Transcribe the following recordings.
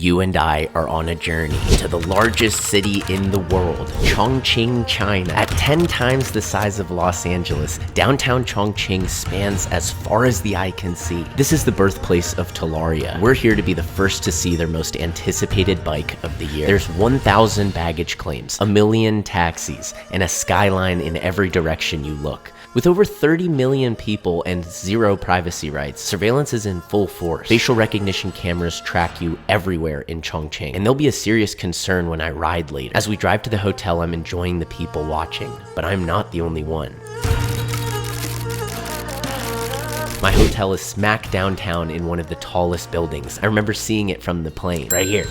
You and I are on a journey to the largest city in the world, Chongqing, China. At 10 times the size of Los Angeles, downtown Chongqing spans as far as the eye can see. This is the birthplace of Talaria. We're here to be the first to see their most anticipated bike of the year. There's 1,000 baggage claims, a million taxis, and a skyline in every direction you look. With over 30 million people and zero privacy rights, surveillance is in full force. Facial recognition cameras track you everywhere in Chongqing, and they'll be a serious concern when I ride later. As we drive to the hotel, I'm enjoying the people watching, but I'm not the only one. My hotel is smack downtown in one of the tallest buildings. I remember seeing it from the plane, right here.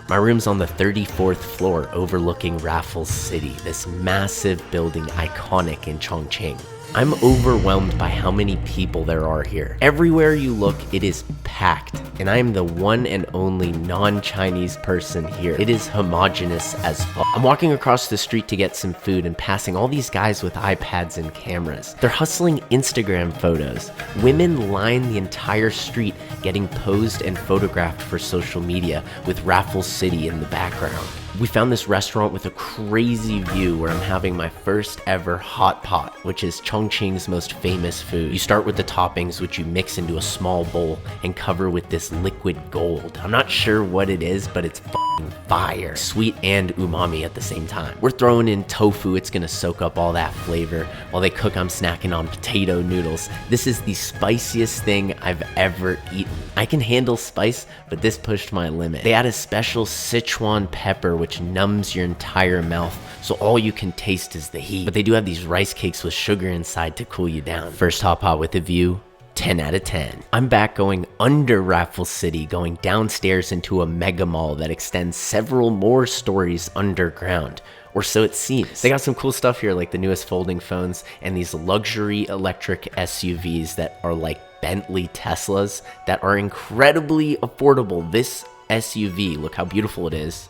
My room's on the 34th floor overlooking Raffles City, this massive building iconic in Chongqing. I'm overwhelmed by how many people there are here. Everywhere you look, it is packed, and I am the one and only non-Chinese person here. It is homogenous as fuck. I'm walking across the street to get some food and passing all these guys with iPads and cameras. They're hustling Instagram photos. Women line the entire street getting posed and photographed for social media with Raffles City in the background. We found this restaurant with a crazy view where I'm having my first ever hot pot, which is Chongqing's most famous food. You start with the toppings, which you mix into a small bowl and cover with this liquid gold. I'm not sure what it is, but it's f***ing fire. Sweet and umami at the same time. We're throwing in tofu, it's gonna soak up all that flavor. While they cook, I'm snacking on potato noodles. This is the spiciest thing I've ever eaten. I can handle spice, but this pushed my limit. They add a special Sichuan pepper which numbs your entire mouth, so all you can taste is the heat. But they do have these rice cakes with sugar inside to cool you down. First hot pot with a view, 10 out of 10. I'm back going under Raffles City, going downstairs into a mega mall that extends several more stories underground. Or so it seems. They got some cool stuff here, like the newest folding phones and these luxury electric SUVs that are like Bentley Teslas that are incredibly affordable. This SUV, look how beautiful it is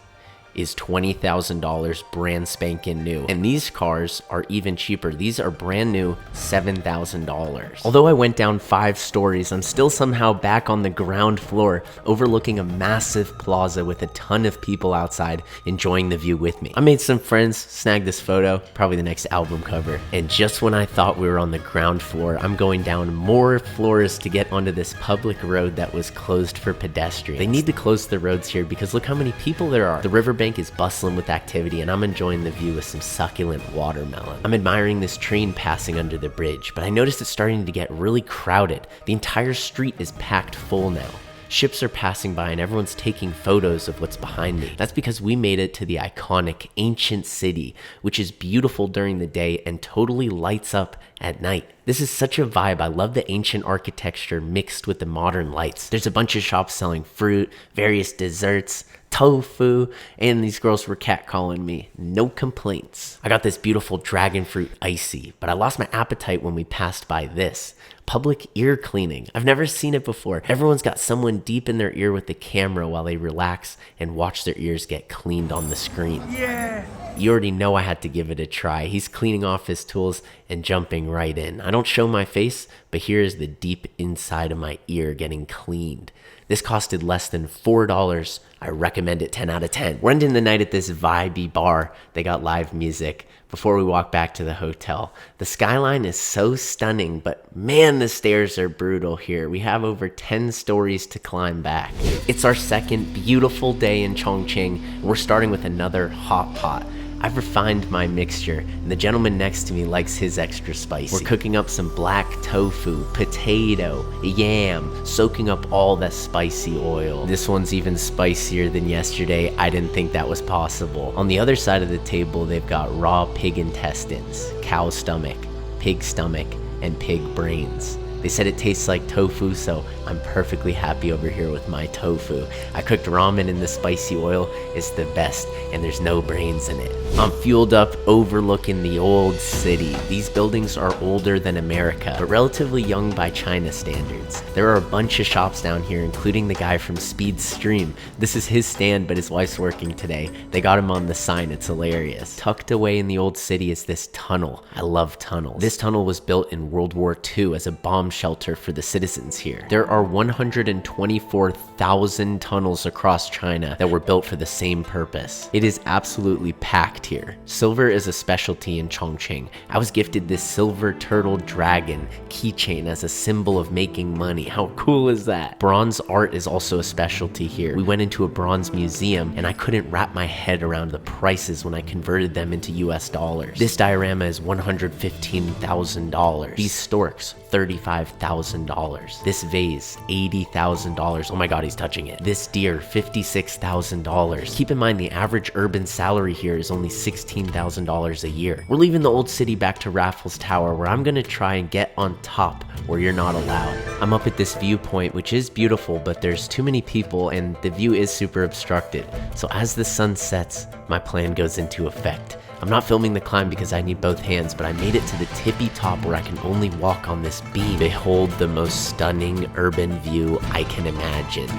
$20,000 brand spanking new. And these cars are even cheaper. These are brand new $7,000. Although I went down 5 stories, I'm still somehow back on the ground floor overlooking a massive plaza with a ton of people outside enjoying the view with me. I made some friends, snagged this photo, probably the next album cover. And just when I thought we were on the ground floor, I'm going down more floors to get onto this public road that was closed for pedestrians. They need to close the roads here because look how many people there are. The riverbank is bustling with activity, and I'm enjoying the view with some succulent watermelon. I'm admiring this train passing under the bridge, but I noticed it's starting to get really crowded. The entire street is packed full now. Ships are passing by and everyone's taking photos of what's behind me. That's because we made it to the iconic ancient city, which is beautiful during the day and totally lights up at night. This is such a vibe. I love the ancient architecture mixed with the modern lights. There's a bunch of shops selling fruit, various desserts, tofu, and these girls were catcalling me. No complaints. I got this beautiful dragon fruit icy, but I lost my appetite when we passed by this. Public ear cleaning. I've never seen it before. Everyone's got someone deep in their ear with the camera while they relax and watch their ears get cleaned on the screen. Yeah. You already know I had to give it a try. He's cleaning off his tools and jumping right in. I don't show my face, but here is the deep inside of my ear getting cleaned. This costed less than $4. I recommend it 10 out of 10. We're ending the night at this vibey bar. They got live music before we walk back to the hotel. The skyline is so stunning, but man, the stairs are brutal here. We have over 10 stories to climb back. It's our second beautiful day in Chongqing, and we're starting with another hot pot. I've refined my mixture, and the gentleman next to me likes his extra spicy. We're cooking up some black tofu, potato, yam, soaking up all that spicy oil. This one's even spicier than yesterday. I didn't think that was possible. On the other side of the table, they've got raw pig intestines, cow stomach, pig stomach, and pig brains. They said it tastes like tofu, so I'm perfectly happy over here with my tofu. I cooked ramen in the spicy oil. It's the best, and there's no brains in it. I'm fueled up overlooking the old city. These buildings are older than America, but relatively young by China standards. There are a bunch of shops down here, including the guy from Speed Stream. This is his stand, but his wife's working today. They got him on the sign. It's hilarious. Tucked away in the old city is this tunnel. I love tunnels. This tunnel was built in World War II as a bomb shelter for the citizens here. There are 124,000 tunnels across China that were built for the same purpose. It is absolutely packed here. Silver is a specialty in Chongqing. I was gifted this silver turtle dragon keychain as a symbol of making money. How cool is that? Bronze art is also a specialty here. We went into a bronze museum and I couldn't wrap my head around the prices when I converted them into US dollars. This diorama is $115,000. These storks, $35,000. This vase, $80,000. Oh my god, he's touching it. This deer, $56,000. Keep in mind the average urban salary here is only $16,000 a year. We're leaving the old city back to Raffles Tower, where I'm gonna try and get on top where you're not allowed. I'm up at this viewpoint, which is beautiful, but there's too many people and the view is super obstructed. So as the sun sets, my plan goes into effect. I'm not filming the climb because I need both hands, but I made it to the tippy top where I can only walk on this beam. Behold the most stunning urban view I can imagine.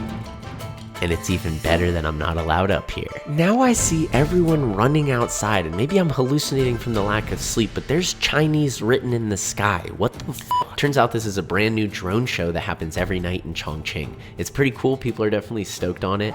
And it's even better that I'm not allowed up here. Now I see everyone running outside, and maybe I'm hallucinating from the lack of sleep, but there's Chinese written in the sky. What the fuck? Turns out this is a brand new drone show that happens every night in Chongqing. It's pretty cool. People are definitely stoked on it.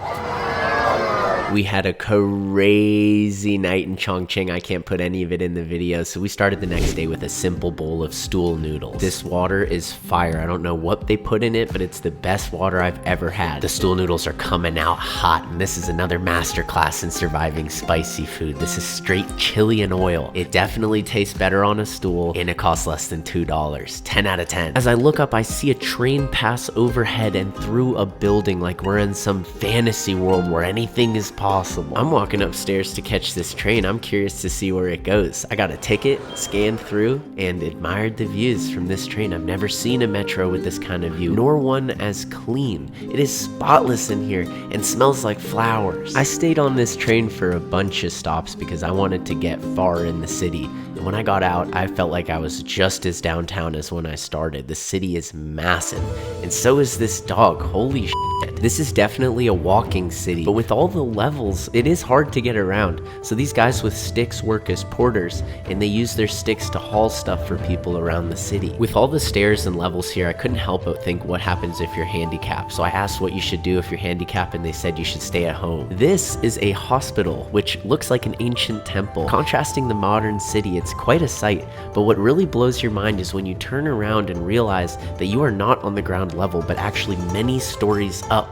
We had a crazy night in Chongqing. I can't put any of it in the video, so we started the next day with a simple bowl of stool noodles. This water is fire. I don't know what they put in it, but it's the best water I've ever had. The stool noodles are coming out hot, and this is another masterclass in surviving spicy food. This is straight chili and oil. It definitely tastes better on a stool, and it costs less than $2. 10 out of 10. As I look up, I see a train pass overhead and through a building like we're in some fantasy world where anything is possible. I'm walking upstairs to catch this train. I'm curious to see where it goes. I got a ticket, scanned through, and admired the views from this train. I've never seen a metro with this kind of view, nor one as clean. It is spotless in here and smells like flowers. I stayed on this train for a bunch of stops because I wanted to get far in the city. And when I got out, I felt like I was just as downtown as when I started. The city is massive, and so is this dog. Holy shit. This is definitely a walking city, but with all the levels, it is hard to get around. So these guys with sticks work as porters, and they use their sticks to haul stuff for people around the city. With all the stairs and levels here, I couldn't help but think what happens if you're handicapped. So I asked what you should do if you're handicapped, and they said you should stay at home. This is a hospital, which looks like an ancient temple. Contrasting the modern city, it's quite a sight, but what really blows your mind is when you turn around and realize that you are not on the ground level, but actually many stories up.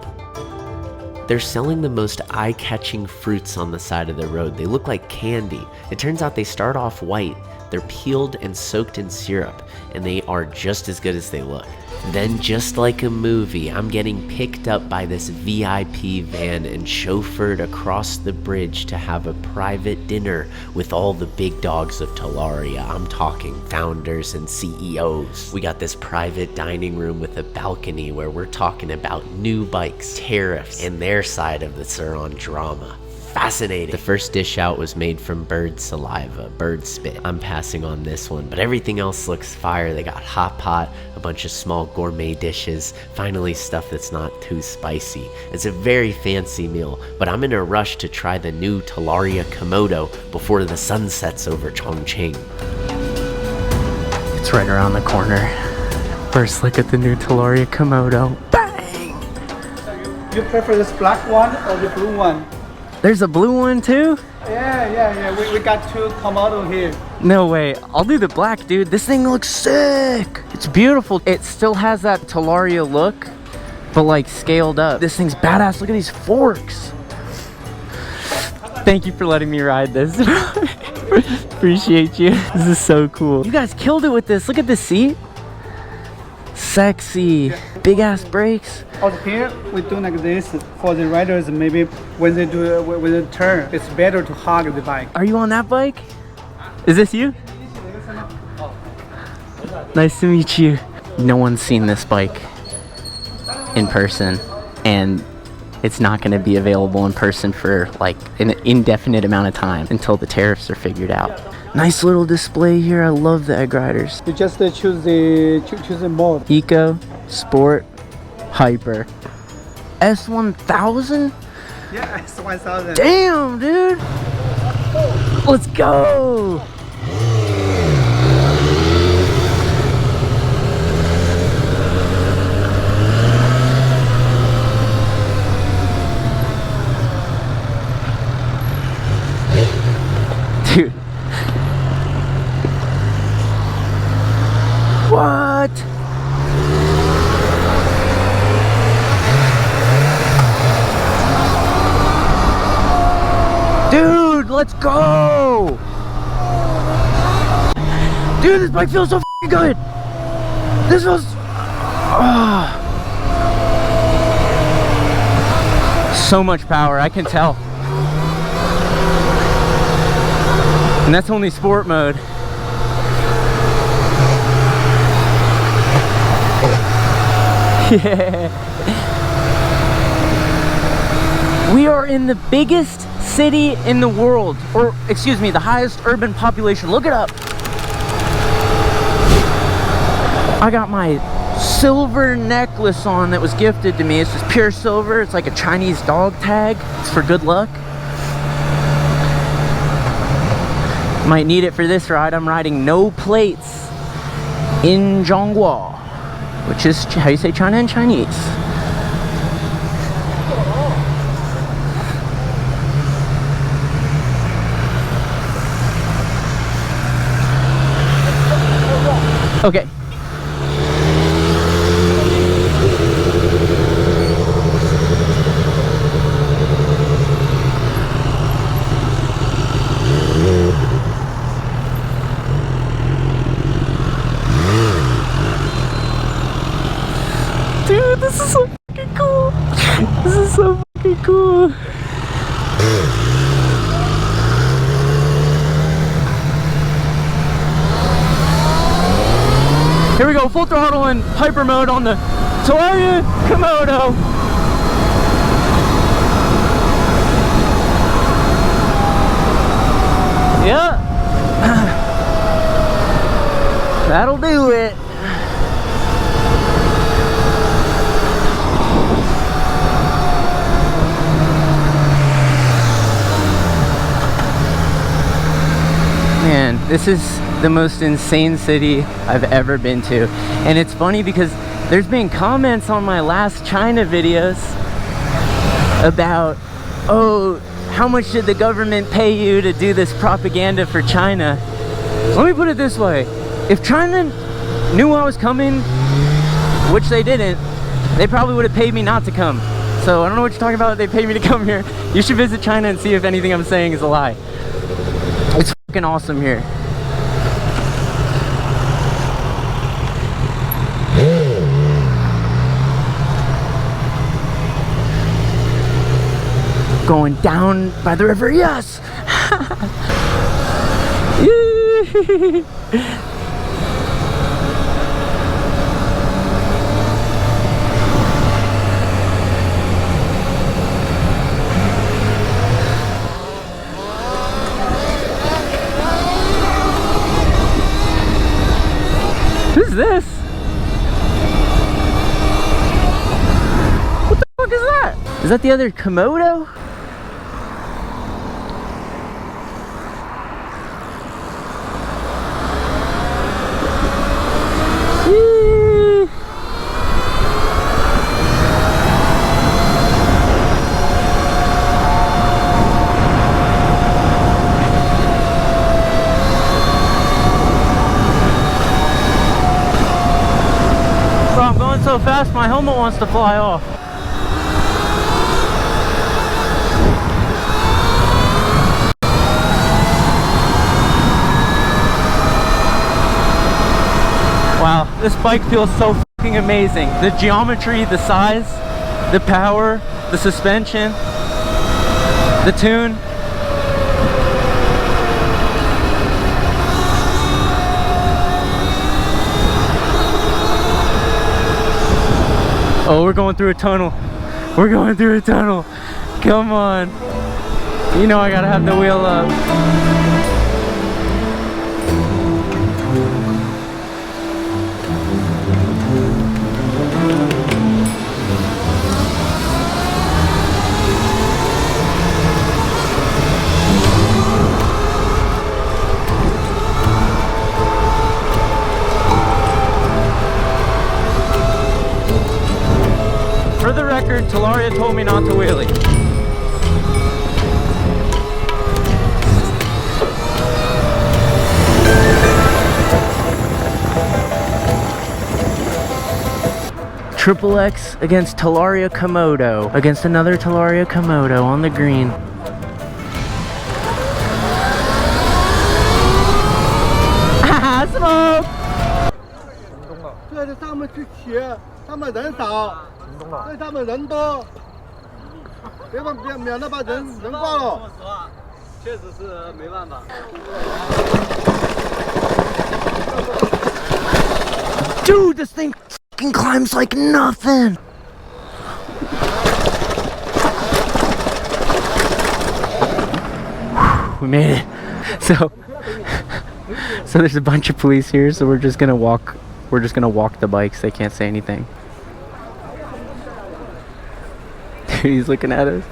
They're selling the most eye-catching fruits on the side of the road. They look like candy. It turns out they start off white, they're peeled and soaked in syrup, and they are just as good as they look. Then, just like a movie, I'm getting picked up by this VIP van and chauffeured across the bridge to have a private dinner with all the big dogs of Talaria. I'm talking founders and CEOs. We got this private dining room with a balcony where we're talking about new bikes, tariffs, and their side of the surron drama. Fascinating. The first dish out was made from bird saliva, bird spit. I'm passing on this one, but everything else looks fire. They got hot pot, a bunch of small gourmet dishes, finally stuff that's not too spicy. It's a very fancy meal, but I'm in a rush to try the new Talaria Komodo before the sun sets over Chongqing. It's right around the corner. First look at the new Talaria Komodo. Bang! You prefer this black one or the blue one? There's a blue one too? Yeah. We got two Komodo here. No way. I'll do the black, dude. This thing looks sick. It's beautiful. It still has that Talaria look, but like scaled up. This thing's badass. Look at these forks. Thank you for letting me ride this. Appreciate you. This is so cool. You guys killed it with this. Look at this seat. Sexy. Big ass brakes. Out here, we do like this for the riders. Maybe when they do when they turn, it's better to hug the bike. Are you on that bike? Is this you? Nice to meet you. No one's seen this bike in person, and it's not going to be available in person for like an indefinite amount of time until the tariffs are figured out. Nice little display here. I love the egg riders. You just choose the mode. Eco, Sport, Hyper. S1000? Yeah, S1000. Damn, dude. Let's go. Dude, let's go! Dude, this bike feels so f***ing good! This feels... so much power, I can tell. And that's only sport mode. Yeah. We are in the biggest city in the world, or excuse me, the highest urban population. Look it up. I got my silver necklace on that was gifted to me. It's just pure silver. It's like a Chinese dog tag. It's for good luck. Might need it for this ride. I'm riding no plates in Zhonghua, which is how you say China in Chinese. Okay. Dude, this is so fucking cool. This is so fucking cool. Here we go, full throttle and hyper mode on the Talaria Komodo. Yeah. That'll do it. Man, this is the most insane city I've ever been to. And it's funny because there's been comments on my last China videos about, oh, how much did the government pay you to do this propaganda for China? Let me put it this way. If China knew I was coming, which they didn't, they probably would have paid me not to come. So I don't know what you're talking about. They paid me to come here. You should visit China and see if anything I'm saying is a lie. It's fucking awesome here. Going down by the river, yes! Who's this? What the fuck is that? Is that the other Komodo? So fast my helmet wants to fly off. Wow, this bike feels so fucking amazing. The geometry, the size, the power, the suspension, the tune. Oh, we're going through a tunnel. We're going through a tunnel. Come on. You know I gotta have the wheel up. For the record, Talaria told me not to wheelie. Triple X against Talaria Komodo, against another Talaria Komodo on the green. 们去骑，他们人少，所以他们人多，免得把人挂了。说实话，确实是没办法。Dude, this thing fucking climbs like nothing. We made it. So there's a bunch of police here, so we're just gonna walk the bikes. They can't say anything. Dude, he's looking at us.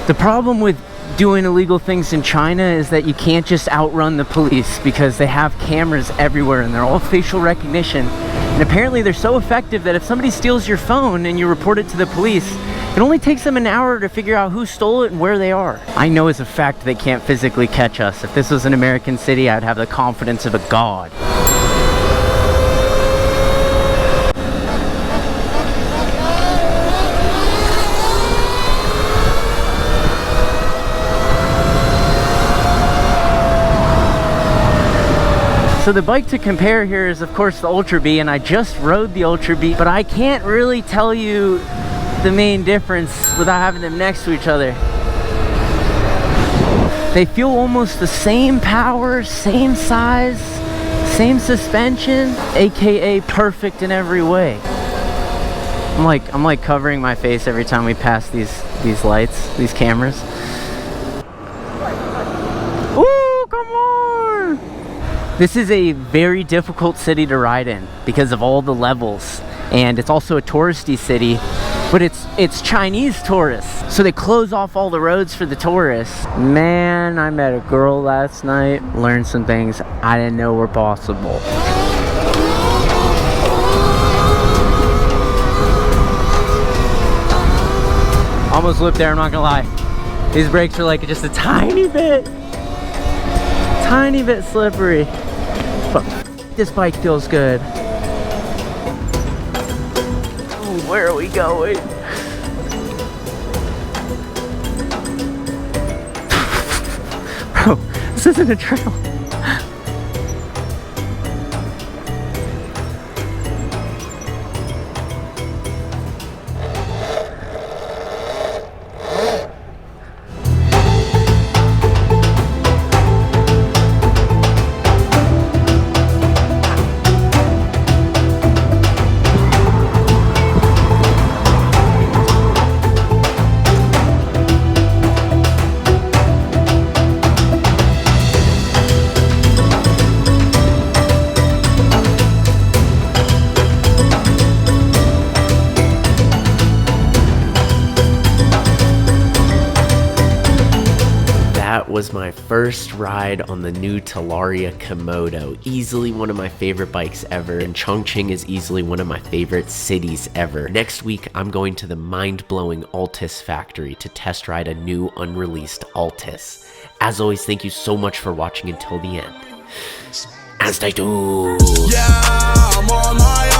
The problem with doing illegal things in China is that you can't just outrun the police because they have cameras everywhere and they're all facial recognition. And apparently they're so effective that if somebody steals your phone and you report it to the police, it only takes them an hour to figure out who stole it and where they are. I know as a fact they can't physically catch us. If this was an American city, I'd have the confidence of a god. So the bike to compare here is of course the Ultra B, and I just rode the Ultra B, but I can't really tell you the main difference without having them next to each other. They feel almost the same power, same size, same suspension, aka perfect in every way. I'm like covering my face every time we pass these lights, these cameras. Ooh, come on! This is a very difficult city to ride in because of all the levels, and it's also a touristy city, but it's Chinese tourists, so they close off all the roads for the tourists. Man, I met a girl last night, learned some things I didn't know were possible. Almost whipped there, I'm not gonna lie. These brakes are like just a tiny bit slippery. But this bike feels good. Ooh, where are we going? Bro, this isn't a trail. Was my first ride on the new Talaria Komodo. Easily one of my favorite bikes ever, and Chongqing is easily one of my favorite cities ever. Next week, I'm going to the mind-blowing Altis factory to test ride a new unreleased Altis. As always, thank you so much for watching until the end. And stay tuned. Yeah, I'm on my